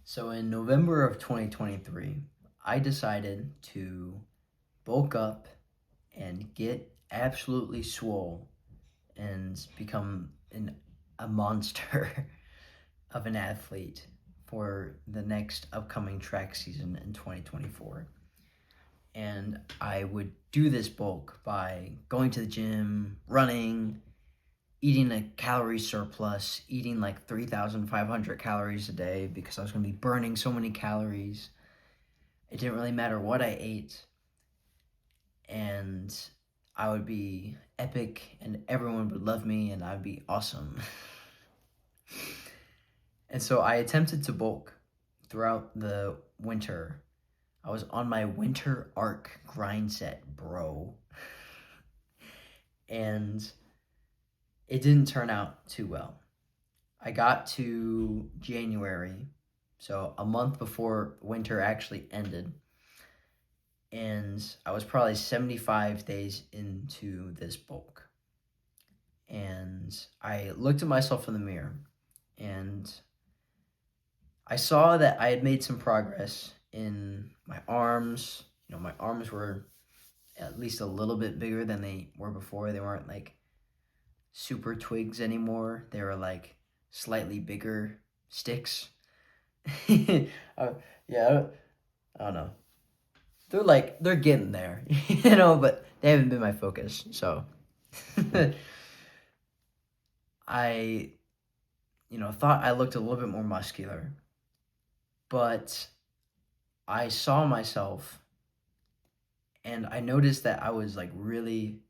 So in November of 2023, I decided to bulk up and get absolutely swole and become a monster of an athlete for the next upcoming track season in 2024. And I would do this bulk by going to the gym, running, eating a calorie surplus, eating like 3,500 calories a day because I was going to be burning so many calories. It didn't really matter what I ate, and I would be epic, and everyone would love me, and I'd be awesome. And so I attempted to bulk throughout the winter. I was on my winter arc grind set, bro. And it didn't turn out too well. I got to January, so a month before winter actually ended, and I was probably 75 days into this bulk. And I looked at myself in the mirror, and I saw that I had made some progress in my arms. My arms were at least a little bit bigger than they were before. They weren't like super twigs anymore. They were like slightly bigger sticks. Yeah, I don't know. They're getting there, but they haven't been my focus. So I, thought I looked a little bit more muscular, but I saw myself and I noticed that I was like really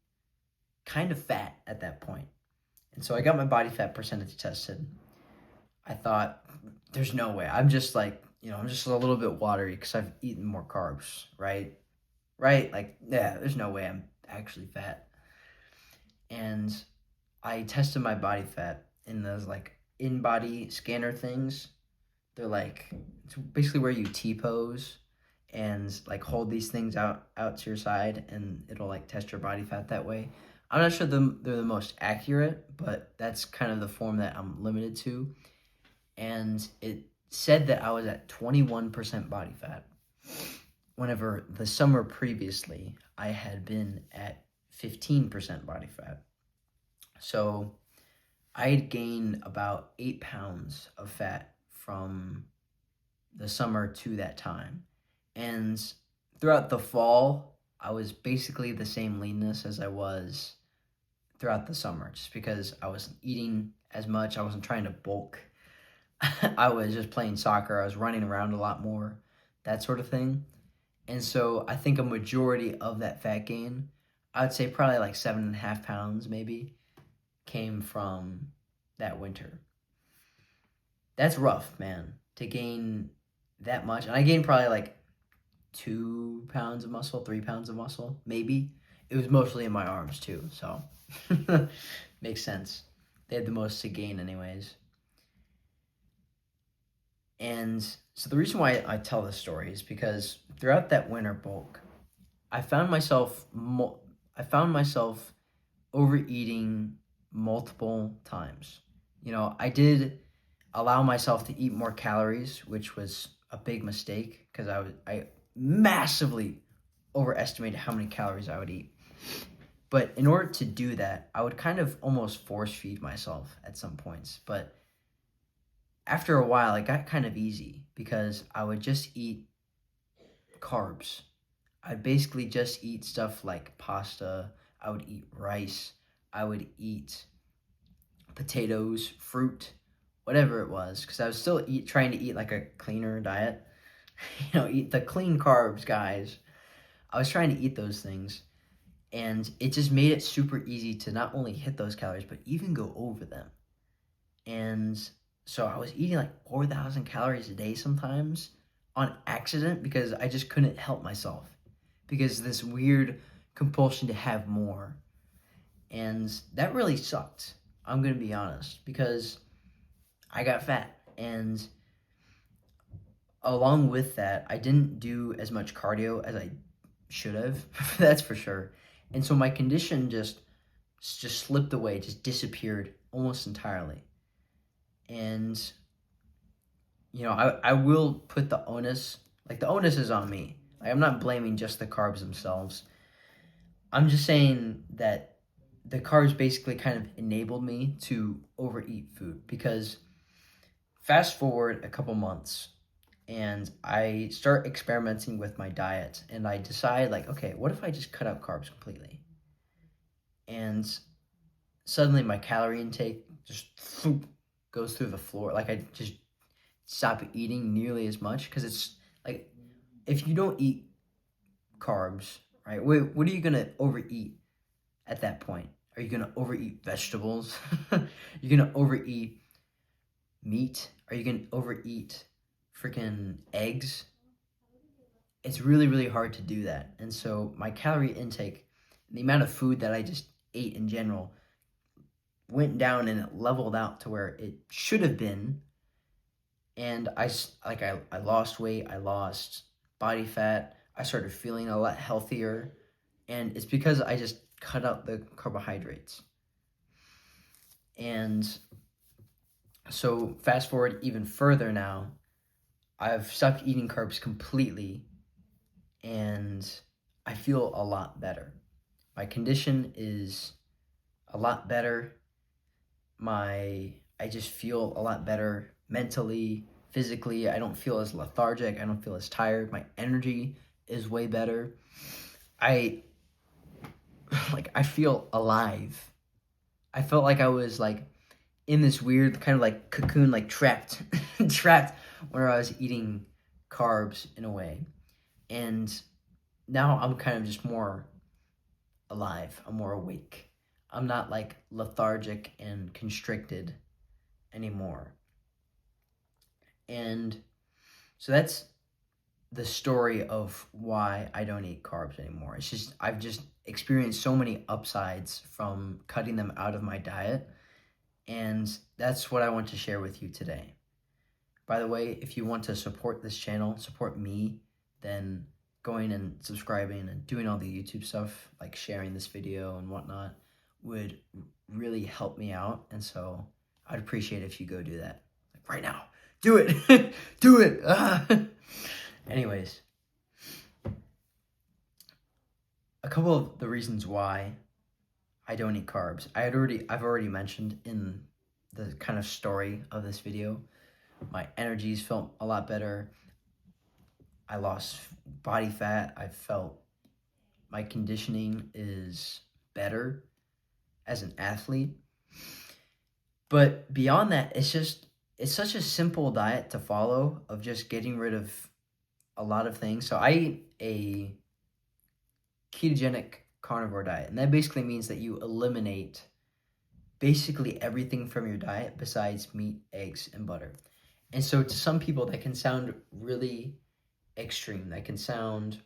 kind of fat at that point. And so I got my body fat percentage tested. I thought, there's no way. I'm just like, I'm just a little bit watery because I've eaten more carbs, right? Right? Like, yeah, there's no way I'm actually fat. And I tested my body fat in those like in-body scanner things. They're like, it's basically where you T-pose and like hold these things out to your side, and it'll like test your body fat that way. I'm not sure they're the most accurate, but that's kind of the form that I'm limited to. And it said that I was at 21% body fat. Whenever the summer previously, I had been at 15% body fat. So I had gained about 8 pounds of fat from the summer to that time. And throughout the fall, I was basically the same leanness as I was throughout the summer, just because I wasn't eating as much. I wasn't trying to bulk. I was just playing soccer. I was running around a lot more, that sort of thing. And so I think a majority of that fat gain, I'd say probably like 7.5 pounds maybe, came from that winter. That's rough, man, to gain that much. And I gained probably like 2 pounds of muscle, 3 pounds of muscle, maybe. It was mostly in my arms too, so makes sense. They had the most to gain anyways. And so the reason why I tell this story is because throughout that winter bulk, I found myself overeating multiple times. I did allow myself to eat more calories, which was a big mistake because I massively overestimated how many calories I would eat. But in order to do that, I would kind of almost force feed myself at some points. But after a while, it got kind of easy because I would just eat carbs. I'd basically just eat stuff like pasta. I would eat rice. I would eat potatoes, fruit, whatever it was, because I was still trying to eat like a cleaner diet. Eat the clean carbs, guys. I was trying to eat those things, and it just made it super easy to not only hit those calories, but even go over them. And so I was eating like 4,000 calories a day sometimes on accident because I just couldn't help myself because this weird compulsion to have more. And that really sucked. I'm going to be honest, because I got fat. And along with that, I didn't do as much cardio as I should have. That's for sure. And so my condition just slipped away, just disappeared almost entirely. And I will put the onus is on me. Like, I'm not blaming just the carbs themselves. I'm just saying that the carbs basically kind of enabled me to overeat food, because fast forward a couple months and I start experimenting with my diet, and I decide, like, okay, what if I just cut out carbs completely? And suddenly my calorie intake just goes through the floor. Like, I just stop eating nearly as much, because it's like, if you don't eat carbs, right? What are you gonna overeat at that point? Are you gonna overeat vegetables? You're gonna overeat meat? Are you gonna overeat freaking eggs? It's really, really hard to do that. And so my calorie intake, the amount of food that I just ate in general, went down and it leveled out to where it should have been. And I lost weight, I lost body fat, I started feeling a lot healthier, and it's because I just cut out the carbohydrates. And so fast forward even further now, I've stopped eating carbs completely, and I feel a lot better. My condition is a lot better. I just feel a lot better mentally, physically. I don't feel as lethargic. I don't feel as tired. My energy is way better. I I feel alive. I felt like I was like in this weird kind of like cocoon, like trapped, trapped where I was eating carbs in a way. And now I'm kind of just more alive. I'm more awake. I'm not like lethargic and constricted anymore. And so that's the story of why I don't eat carbs anymore. It's just, I've just experienced so many upsides from cutting them out of my diet. And that's what I want to share with you today. By the way, if you want to support this channel, support me, then going and subscribing and doing all the YouTube stuff, like sharing this video and whatnot, would really help me out. And so I'd appreciate it if you go do that. Like, right now. Do it. Do it. Anyways, a couple of the reasons why I don't eat carbs. I've already mentioned in the kind of story of this video. My energies felt a lot better. I lost body fat. I felt my conditioning is better as an athlete. But beyond that, it's such a simple diet to follow, of just getting rid of a lot of things. So I eat a ketogenic carnivore diet, and that basically means that you eliminate basically everything from your diet besides meat, eggs, and butter. And so to some people that can sound really extreme. That can sound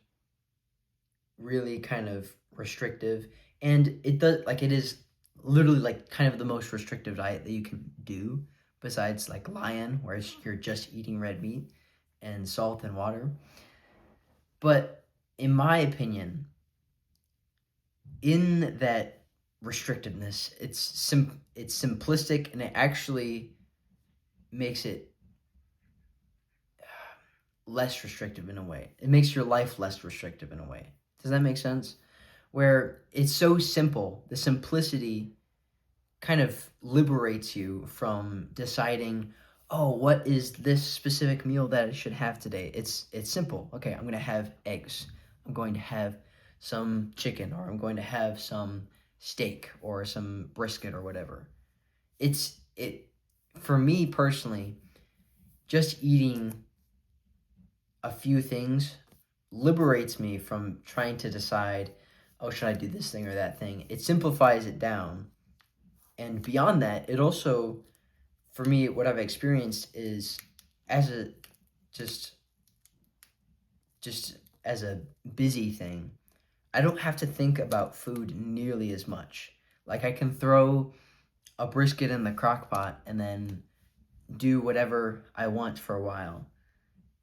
really kind of restrictive, and it does, like, it is literally like kind of the most restrictive diet that you can do besides like Lion, where you're just eating red meat and salt and water. But in my opinion, in that restrictiveness, it's simplistic, and it actually makes it less restrictive in a way. It makes your life less restrictive in a way. Does that make sense? Where it's so simple, the simplicity kind of liberates you from deciding, oh, what is this specific meal that I should have today? It's simple. Okay, I'm going to have eggs. I'm going to have some chicken, or I'm going to have some steak or some brisket or whatever. For me personally, just eating a few things liberates me from trying to decide, oh, should I do this thing or that thing? It simplifies it down. And beyond that, it also, for me, what I've experienced is, as a just as a busy thing, I don't have to think about food nearly as much. Like, I can throw a brisket in the crock pot and then do whatever I want for a while,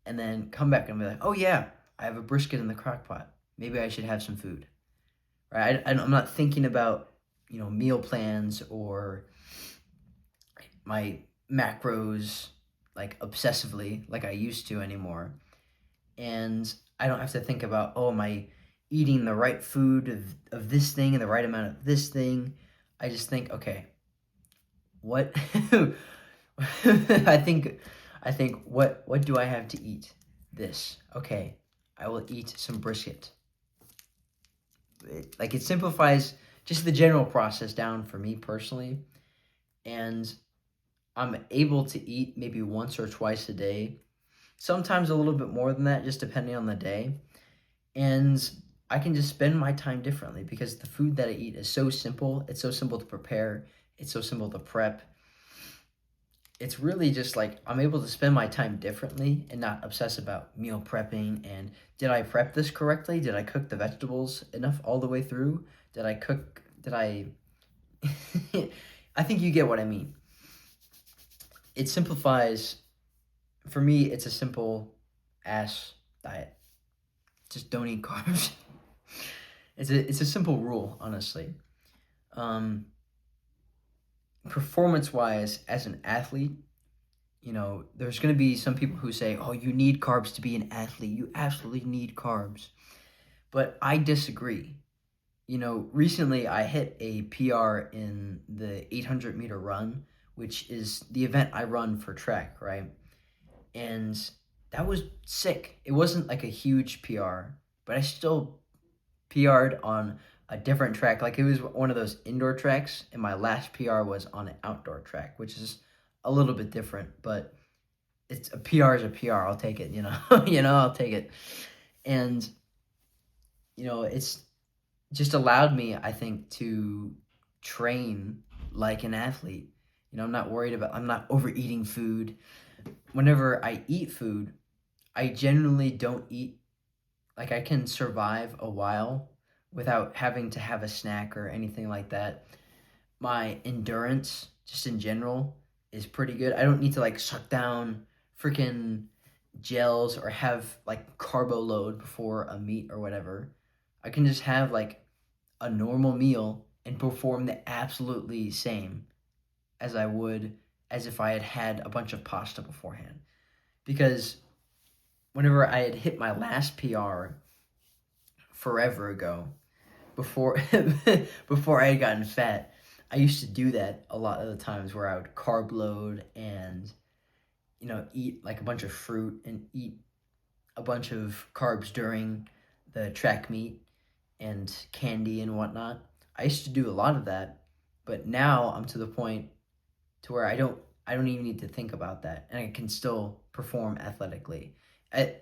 and then come back and be like, oh yeah, I have a brisket in the crock pot. Maybe I should have some food, right? I'm not thinking about, meal plans or my macros. like obsessively like I used to anymore. And I don't have to think about, oh, am I eating the right food of this thing and the right amount of this thing. I just think, okay, what I think what do I have to eat? This. Okay. I will eat some brisket. It simplifies just the general process down for me personally, and I'm able to eat maybe once or twice a day. Sometimes a little bit more than that, just depending on the day. And I can just spend my time differently because the food that I eat is so simple. It's so simple to prepare. It's so simple to prep. It's really just like I'm able to spend my time differently and not obsess about meal prepping and did I prep this correctly? Did I cook the vegetables enough all the way through? Did I I think you get what I mean. It simplifies for me it's a simple ass diet. Just don't eat carbs. It's a simple rule, honestly. Um, Performance wise, as an athlete, there's going to be some people who say, "Oh, you need carbs to be an athlete. You absolutely need carbs." But I disagree. Recently I hit a PR in the 800-meter run, which is the event I run for track, right? And that was sick. It wasn't like a huge PR, but I still PR'd on a different track. Like it was one of those indoor tracks, and my last PR was on an outdoor track, which is a little bit different, but it's a PR is a PR. I'll take it, I'll take it. And, it's just allowed me, I think, to train like an athlete. I'm not overeating food. Whenever I eat food, I generally don't eat, like I can survive a while without having to have a snack or anything like that. My endurance, just in general, is pretty good. I don't need to like suck down freaking gels or have like carbo load before a meet or whatever. I can just have like a normal meal and perform the absolutely same as I would as if I had had a bunch of pasta beforehand. Because whenever I had hit my last PR forever ago, before before I had gotten fat, I used to do that a lot of the times where I would carb load and eat like a bunch of fruit and eat a bunch of carbs during the track meet and candy and whatnot. I used to do a lot of that, but now I'm to the point to where I don't even need to think about that, and I can still perform athletically.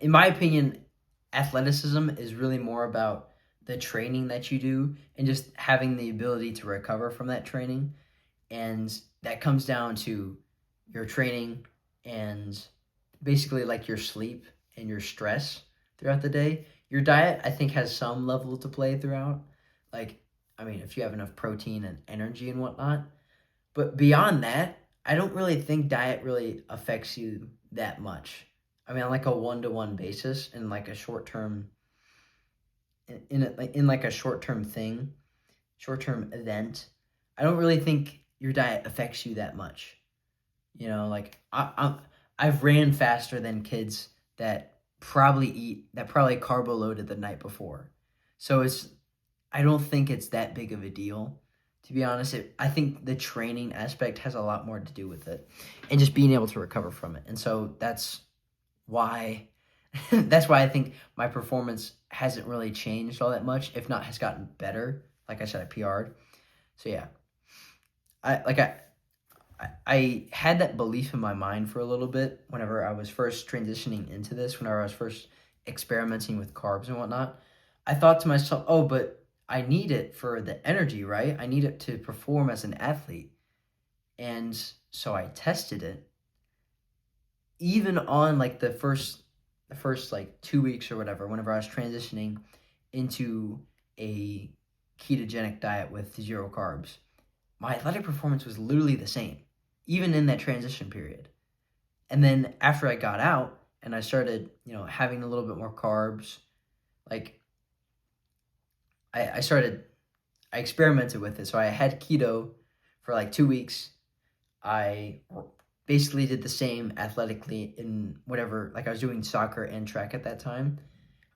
In my opinion, athleticism is really more about the training that you do and just having the ability to recover from that training, and that comes down to your training and basically like your sleep and your stress throughout the day. Your diet, I think, has some level to play throughout. Like, I mean, if you have enough protein and energy and whatnot, but beyond that, I don't really think diet really affects you that much. I mean, on like a one-to-one basis, in like a short term, in like a short term thing, short term event, I don't really think your diet affects you that much. Like I've ran faster than kids that probably carbo loaded the night before, so I don't think it's that big of a deal. To be honest, I think the training aspect has a lot more to do with it, and just being able to recover from it. And so that's why that's why I think my performance hasn't really changed all that much. If not, has gotten better. Like I said, I PR'd. So yeah, I like I had that belief in my mind for a little bit whenever I was first transitioning into this. Whenever I was first experimenting with carbs and whatnot, I thought to myself, "Oh, but I need it for the energy, right? I need it to perform as an athlete." And so I tested it. Even on like the first like 2 weeks or whatever, whenever I was transitioning into a ketogenic diet with zero carbs, my athletic performance was literally the same, even in that transition period. And then after I got out and I started, having a little bit more carbs, like I started, I experimented with it. So I had keto for like 2 weeks. I basically did the same athletically in whatever, like I was doing soccer and track at that time.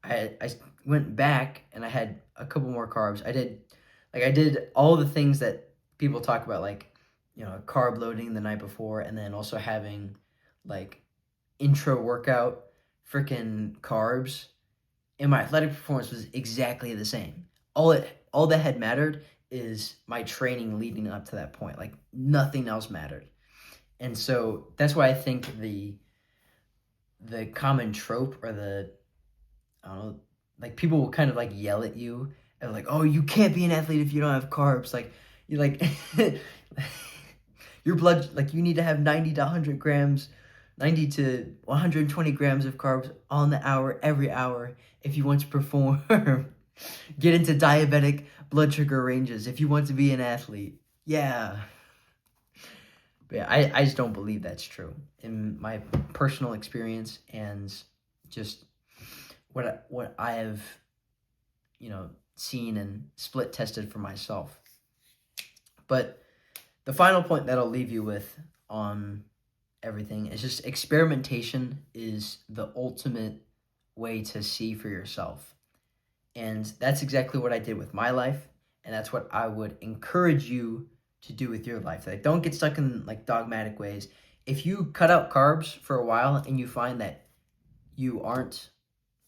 I went back and I had a couple more carbs. I did all the things that people talk about, like, carb loading the night before, and then also having like intro workout freaking carbs. And my athletic performance was exactly the same. All that had mattered is my training leading up to that point. Like nothing else mattered. And so that's why I think the common trope, or the, I don't know, like people will kind of like yell at you and like, oh, you can't be an athlete if you don't have carbs. Like you like your blood, like you need to have 90 to 100 grams, 90 to 120 grams of carbs on the hour, every hour, if you want to perform. Get into diabetic blood sugar ranges if you want to be an athlete. Yeah. But yeah, I just don't believe that's true in my personal experience, and just what I have, seen and split tested for myself. But the final point that I'll leave you with on everything is just experimentation is the ultimate way to see for yourself. And that's exactly what I did with my life, and that's what I would encourage you to do with your life. Like, don't get stuck in like dogmatic ways. If you cut out carbs for a while and you find that you aren't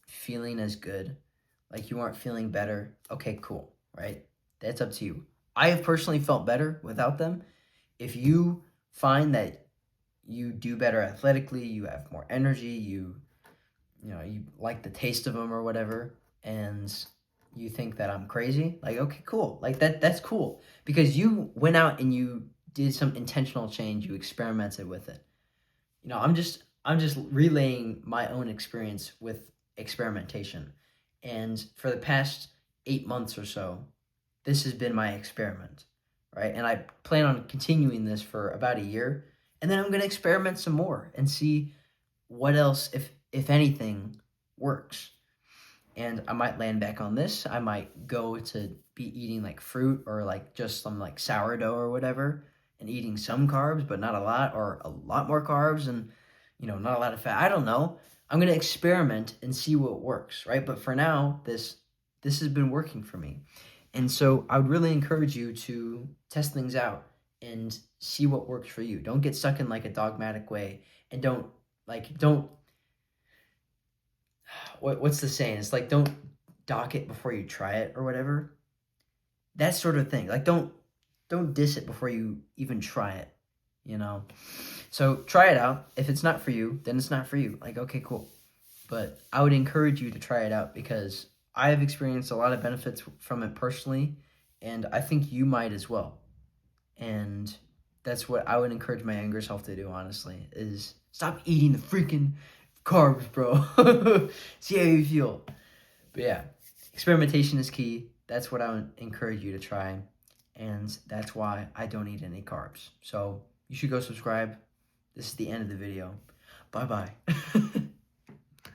feeling as good, like you aren't feeling better, okay, cool, right? That's up to you. I have personally felt better without them. If you find that you do better athletically, you have more energy, you like the taste of them or whatever, and you think that I'm crazy, like, okay, cool. Like that's cool, because you went out and you did some intentional change, you experimented with it. I'm just relaying my own experience with experimentation. And for the past 8 months or so, this has been my experiment, right? And I plan on continuing this for about a year, and then I'm going to experiment some more and see what else, if anything, works. And I might land back on this. I might go to be eating like fruit, or like just some like sourdough or whatever, and eating some carbs, but not a lot, or a lot more carbs and, not a lot of fat. I don't know. I'm going to experiment and see what works, right? But for now, this has been working for me. And so I would really encourage you to test things out and see what works for you. Don't get stuck in like a dogmatic way, and don't what's the saying? It's like, don't dock it before you try it or whatever. That sort of thing. Like, don't diss it before you even try it, you know? So try it out. If it's not for you, then it's not for you. Like, okay, cool. But I would encourage you to try it out, because I have experienced a lot of benefits from it personally, and I think you might as well. And that's what I would encourage my younger self to do, honestly, is stop eating the freaking carbs, bro. See how you feel. But yeah, experimentation is key. That's what I would encourage you to try. And that's why I don't eat any carbs. So you should go subscribe. This is the end of the video. Bye-bye.